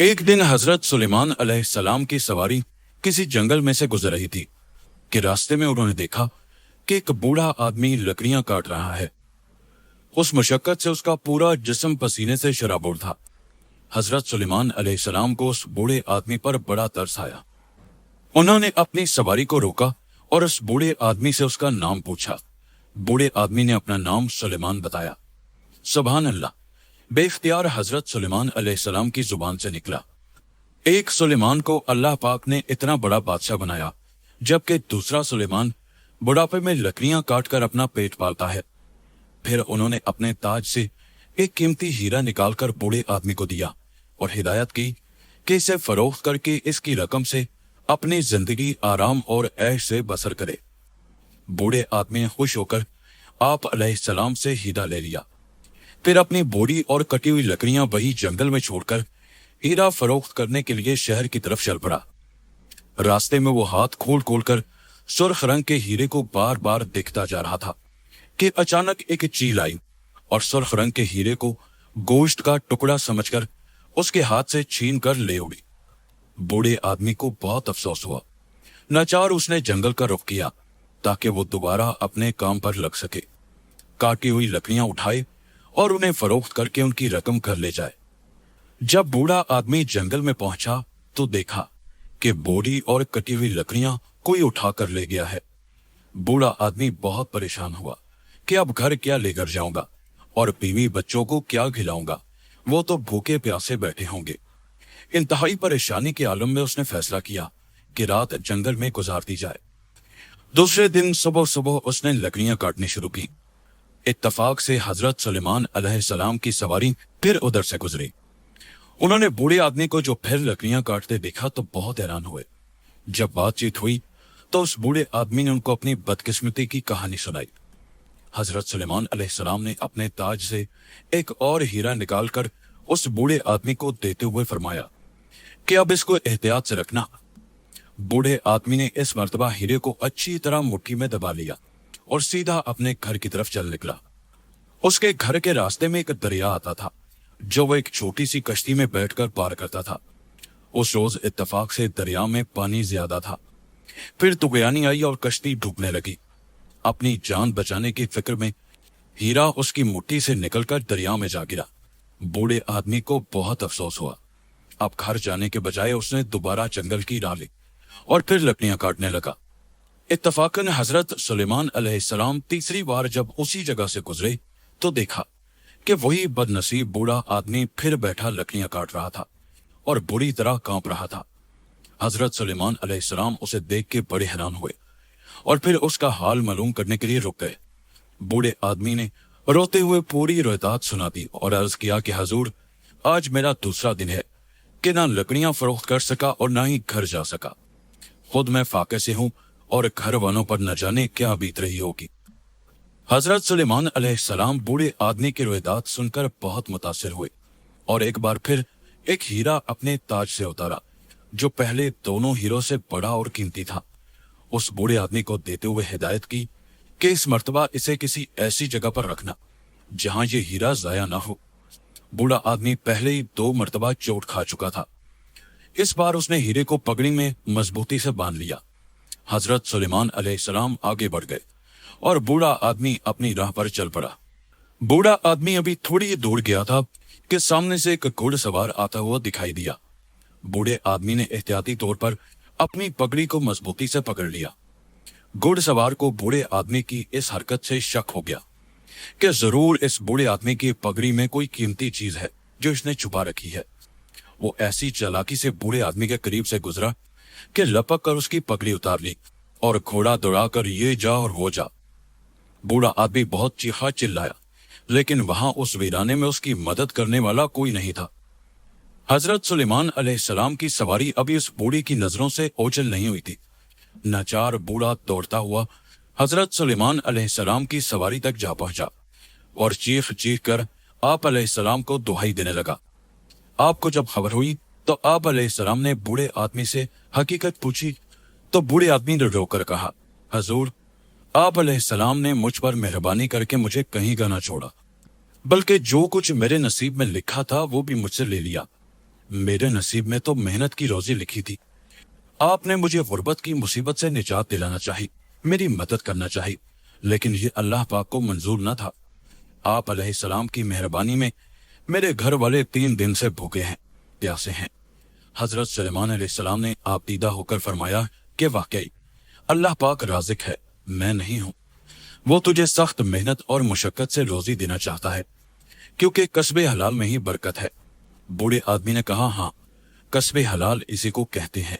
एक दिन हजरत सुलेमान अलैहिस्सलाम की सवारी किसी जंगल में से गुजर रही थी कि रास्ते में उन्होंने देखा कि एक बूढ़ा आदमी लकड़ियां काट रहा है। उस मशक्कत से उसका पूरा जिस्म पसीने से शराबोर था। हजरत सुलेमान अलैहिस्सलाम को उस बूढ़े आदमी पर बड़ा तरस आया। उन्होंने अपनी सवारी को रोका और उस बूढ़े आदमी से उसका नाम पूछा। बूढ़े आदमी ने अपना नाम सुलेमान बताया। सुभान अल्लाह, बेख्तियार हजरत सुलेमान अलैहिस्सलाम की जुबान से निकला, एक सुलेमान को अल्लाह पाक ने इतना बड़ा बादशाह बनाया, जबकि दूसरा सुलेमान बुढ़ापे में लकड़ियां काटकर अपना पेट पालता है। फिर उन्होंने अपने ताज से एक कीमती हीरा निकालकर बूढ़े आदमी को दिया और हिदायत की कि इसे फरोख्त करके इसकी रकम से अपनी जिंदगी आराम और ऐश से बसर करे। बूढ़े आदमी ने खुश होकर आप अलैहिस्सलाम से हीरा ले लिया। फिर अपनी बोरी और कटी हुई लकड़ियां वही जंगल में छोड़कर हीरा फरोख्त करने के लिए शहर की तरफ चल पड़ा। रास्ते में वो हाथ खोल खोल कर सुर्ख रंग के हीरे को बार बार देखता जा रहा था कि अचानक एक चील आई और सुर्ख रंग के हीरे को गोश्त का टुकड़ा समझकर उसके हाथ से छीन कर ले उड़ी। बूढ़े आदमी को बहुत अफसोस हुआ। नाचार उसने जंगल का रुख किया ताकि वो दोबारा अपने काम पर लग सके। काटी हुई लकड़ियां उठाए और उन्हें फरोख्त करके उनकी रकम कर ले जाए। जब बूढ़ा आदमी जंगल में पहुंचा तो देखा कि बोरी और कटी हुई लकड़ियां कोई उठा कर ले गया है। बूढ़ा आदमी बहुत परेशान हुआ कि अब घर क्या लेकर जाऊंगा और बीवी बच्चों को क्या खिलाऊंगा, वो तो भूखे प्यासे बैठे होंगे। इंतहाई परेशानी के आलम में उसने फैसला किया कि रात जंगल में गुजार दी जाए। दूसरे दिन सुबह सुबह उसने लकड़ियां काटनी शुरू की। इत्तफाक से हजरत सुलेमान अलैहिस्सलाम की सवारी फिर उधर से गुजरी। उन्होंने बूढ़े आदमी को जो फिर लकड़ियां काटते देखा तो बहुत हैरान हुए। जब बातचीत हुई तो उस बूढ़े आदमी ने उनको अपनी बदकिस्मती की कहानी सुनाई। हजरत सुलेमान अलैहिस्सलाम ने अपने ताज से एक और हीरा निकालकर उस बूढ़े आदमी को देते हुए फरमाया कि अब इसको एहतियात से रखना। बूढ़े आदमी ने इस मर्तबा हीरे को अच्छी तरह मुट्ठी में दबा लिया और सीधा अपने घर की तरफ चल निकला। उसके घर के रास्ते में एक दरिया आता था जो वो एक छोटी सी कश्ती में बैठकर पार करता था। उस रोज इत्तफाक से दरिया में पानी ज्यादा था। फिर तुगयानी आई और कश्ती डूबने लगी। अपनी जान बचाने की फिक्र में हीरा उसकी मुट्ठी से निकलकर दरिया में जा गिरा। बूढ़े आदमी को बहुत अफसोस हुआ। अब घर जाने के बजाय उसने दोबारा जंगल की राह ली और फिर लकड़ियां काटने लगा। इत्तफाकन हजरत सुलेमान अलैहिस्सलाम तीसरी बार जब उसी जगह से गुजरे तो देखा कि वही बदनसीब बूढ़ा आदमी फिर बैठा लकड़ियां काट रहा था और बुरी तरह कांप रहा था। हजरत सुलेमान अलैहिस्सलाम उसे देख के बड़े हैरान हुए और फिर उसका हाल मालूम करने के लिए रुक गए। बूढ़े आदमी ने रोते हुए पूरी रोयदात सुना दी और अर्ज किया कि हजूर, आज मेरा दूसरा दिन है कि ना लकड़ियां फरोख्त कर सका और ना ही घर जा सका। खुद मैं फाके से हूं और घर वालों पर न जाने क्या बीत रही होगी। हजरत सुलेमान अलैहिस्सलाम बूढ़े आदमी की रोयदात सुनकर बहुत मुतासिर हुए और एक बार फिर एक हीरा अपने ताज से उतारा जो पहले दोनों हीरों से बड़ा और कीमती था। उस बूढ़े आदमी को देते हुए हिदायत की कि इस मर्तबा इसे किसी ऐसी जगह पर रखना जहां ये हीरा जाया ना हो। बूढ़ा आदमी पहले ही 2 मर्तबा चोट खा चुका था। इस बार उसने हीरे को पगड़ी में मजबूती से बांध लिया। हजरत सुलेमान अलैहिस्सलाम आगे बढ़ गए और बूढ़ा आदमी अपनी राह पर चल पड़ा। बूढ़ा आदमी अभी थोड़ी ही दूर गया था कि सामने से एक घुड़सवार आता हुआ दिखाई दिया। बूढ़े आदमी ने एहतियाती तौर पर अपनी पगड़ी को मजबूती से पकड़ लिया। घुड़सवार को बूढ़े आदमी की इस हरकत से शक हो गया कि जरूर इस बूढ़े आदमी की पगड़ी में कोई कीमती चीज है जो इसने छुपा रखी है। वो ऐसी चालाकी से बूढ़े आदमी के करीब से गुजरा कि लपक कर उसकी पगड़ी उतार ली और घोड़ा दौड़ाकर ये जा और वो जा। बूढ़ा आदमी बहुत चीखा चिल्लाया, लेकिन वहां उस वीराने में उसकी मदद करने वाला कोई नहीं था। हजरत सुलेमान अलैहिस्सलाम की सवारी अभी उस बूढ़े की नजरों से ओझल नहीं हुई थी। नाचार बूढ़ा दौड़ता हुआ हजरत सुलेमान अलैहिस्सलाम की सवारी तक जा पहुंचा और चीख चीख कर आप अलैहिस्सलाम को दुहाई देने लगा। आपको जब खबर हुई तो आप अलैहिस्सलाम ने बूढ़े आदमी से हकीकत पूछी तो बूढ़े आदमी ने रोकर कहा, हजूर, आप अलैहिस्सलाम ने मुझ पर मेहरबानी करके मुझे कहीं का ना छोड़ा, बल्कि जो कुछ मेरे नसीब में लिखा था वो भी मुझसे ले लिया। मेरे नसीब में तो मेहनत की रोजी लिखी थी। आपने मुझे गुर्बत की मुसीबत से निजात दिलाना चाहिए, मेरी मदद करना चाहिए, लेकिन ये अल्लाह पाक को मंजूर न था। आप अलैहिस्सलाम की मेहरबानी में मेरे घर वाले 3 दिन से भूखे हैं, प्यासे हैं। हजरत सुलेमान अलैहिस्सलाम ने आप दीदा होकर फरमाया कि वाकई अल्लाह पाक राज़िक है, मैं नहीं हूँ। वो तुझे सख्त मेहनत और मुशक्कत से रोजी देना चाहता है, क्योंकि कस्बे हलाल में ही बरकत है। बूढ़े आदमी ने कहा, हाँ, कस्बे हलाल इसी को कहते हैं।